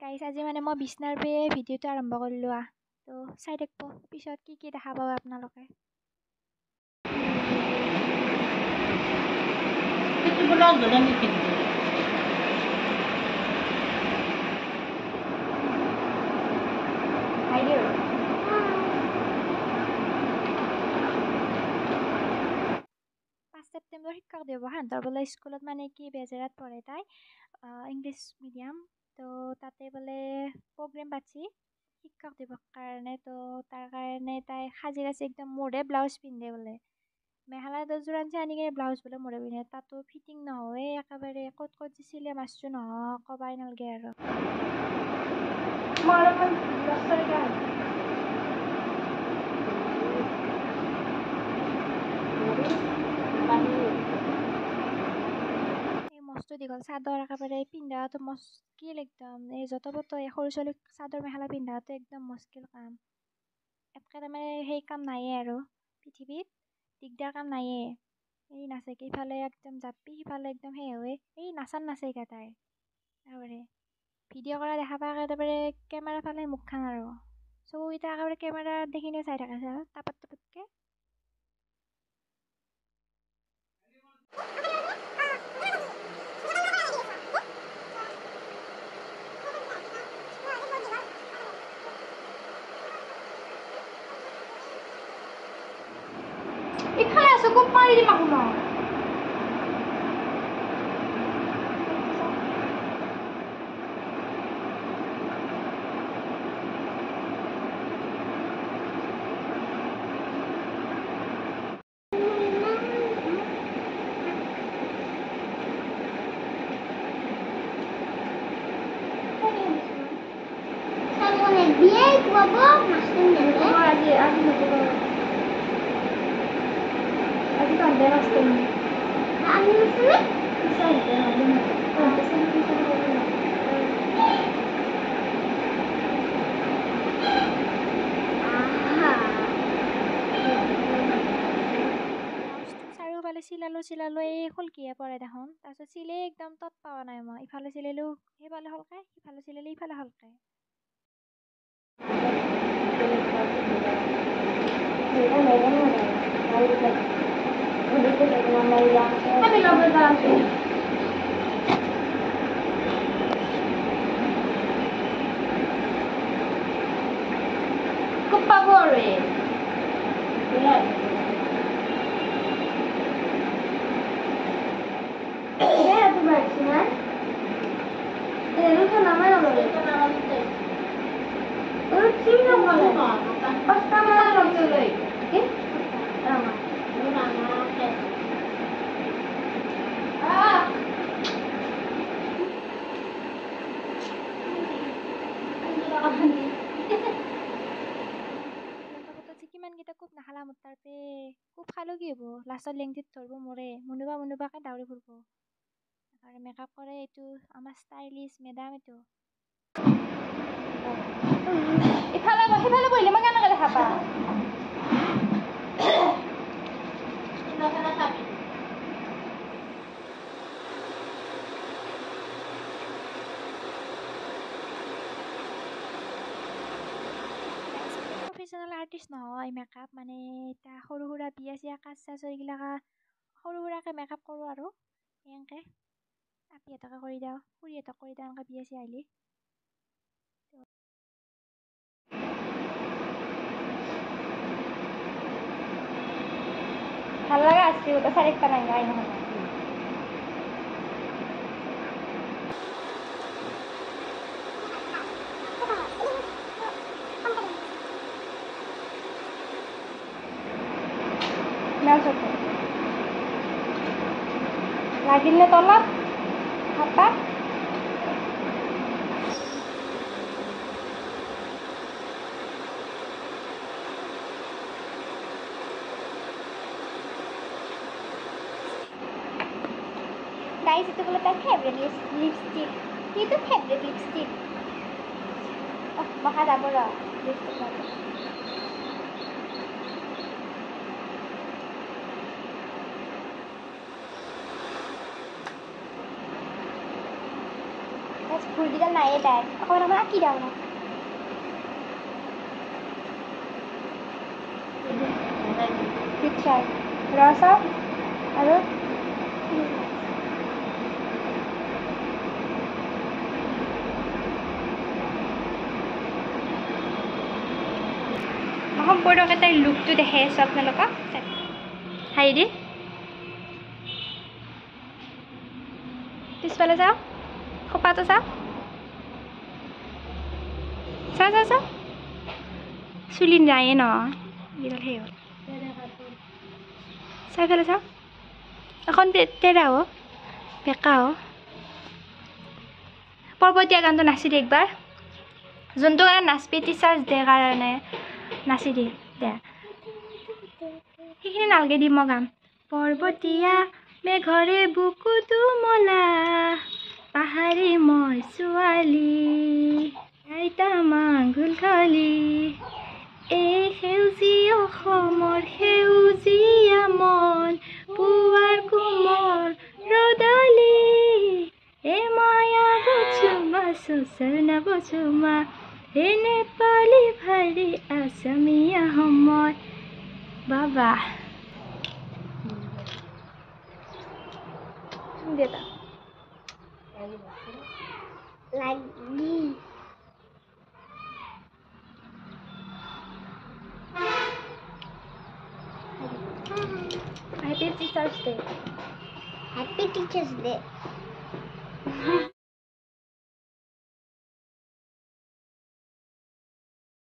Guys আজি মানে মই বিছনাৰ পৰাই ভিডিঅ'টো আৰম্ভ কৰিলোঁ তো চাই থাকিব পিছত কি দেখা পাব আপোনালোকে। ছেপ্টেম্বৰ শিক্ষক দিৱস সিহঁতৰ বোলে স্কুলত মানে কি বেজেৰাত পঢ়ে তাই ইংলিছ মিডিয়াম তো তাতে বোলে প্ৰগ্ৰেম পাতিছে শিক্ষক দিৱস কাৰণে তো তাৰ কাৰণে তাই সাজি কাচি একদম মোৰে ব্লাউজ পিন্ধে বোলে মেখেলা দুযোৰ আনিছে আনি কিনে ব্লাউজ বোলে মোৰে পিন্ধে তাতো ফিটিং নহয় একেবাৰে ক'ত যে চিলাই মাৰছোঁ নহয় ক'বাই নালাগে আৰু মস্ত দীঘল চাদৰ একেবাৰে পিন্ধাটো মুস্কিল একদম এই য'ত পত সৰু ছোৱালীক চাদৰ মেখেলা পিন্ধাটো একদম মুস্কিল কাম একেবাৰে মানে সেই কাম নাইয়ে আৰু পৃথিৱীত দিগদাৰ কাম নাইয়ে এই নাচেকে ইফালে একদম জাপি সিফালে একদম সেই হয় এই নাচে তাই একেবাৰে ভিডিঅ' কৰা দেখা পাই একেবাৰে কেমেৰা ফালে মুখখান আৰু চকুকেইটা একেবাৰে কেমেৰা দেখিনে চাই থাকে টাপাতকে ইফালে আছো খুব মাৰি দিম আপোনাক চিলালো এই শুলকিয়ে পৰে দেখোন তাৰপিছত চিলাই একদম তৎ পোৱা নাই মই ইফালে চিলালো সেইফালে হলকাই সিফালে চিলালো ইফালে হলকাই খুব পাব আৰু কিমানকেইটা কোপ নাখালা মোৰ তাৰপে কোপ খালো কি হ'ব লাষ্টত লেংটিত ধৰিব মোৰে মুনুবাকে দাউৰি ফুৰিব আৰু মেকআপ কৰে এইটো আমাৰ ষ্টাইলিছ মেডাম এইটো ইফালে বহিলে মই কেনেকৈ দেখা পাম প্ৰফেশ্যনেল আৰ্টিষ্ট নহয় মেকআপ মানে এতিয়া সৰু সুৰা বিয়া চিয়া কাজ চাজ এইগিলাক সৰু সুৰাকৈ মেকআপ কৰোঁ আৰু এনেকৈ আপিহঁতকে কৰি দিওঁ খুৰীহঁতক কৰি দিওঁ এনেকৈ বিয়া চিয়া আহিলে ভাল লগা আছে ওটা চারিটা নাই গাই নহয় লাগিলে তলত হাতা guys itu kalau tak favorite lipstick itu favorite lipstick oh maka tak boleh lipstick lagi ভুলকেইডাল নায়ে তাইৰ অকণমান অকণমান আঁকি দাও না পিকচাৰ ৰচা আৰু সম্পূৰ্ণকৈ তাইৰ লুকটো দেখে আছোঁ আপোনালোকক হাৰি দি পিছফালে যাওঁ খোপাটো চাওঁ চাওঁ চাওঁ চাওঁ চুলি নায়ে ন এইডাল সেই হ'ল চাইফালে চাওঁ এখন তেৰা হ বেকা হ পৰ্বতীয়া গানটো নাচি দে একবাৰ যোনটো কাৰণে নাচবি টিচাৰ্ছ ডে কাৰণে নাচি দি দে সেইখিনি নালগে দি মই গাম পৰ্বতীয়া মেঘৰে বুকুটো মলা পাহাৰী মই ছোৱালী আইতা মাংগুল খালি এই সেউজীয়া অসমৰ সেউজীয়া মন পুৱাৰ কোমৰ ৰ'দালি এ মায়া বচুমা চুচনা বচুমা হে নেপালী ভাৰী আছামিয়া সময় বাবা দেতা লাগি Happy Teacher's Day. Happy Teacher's Day.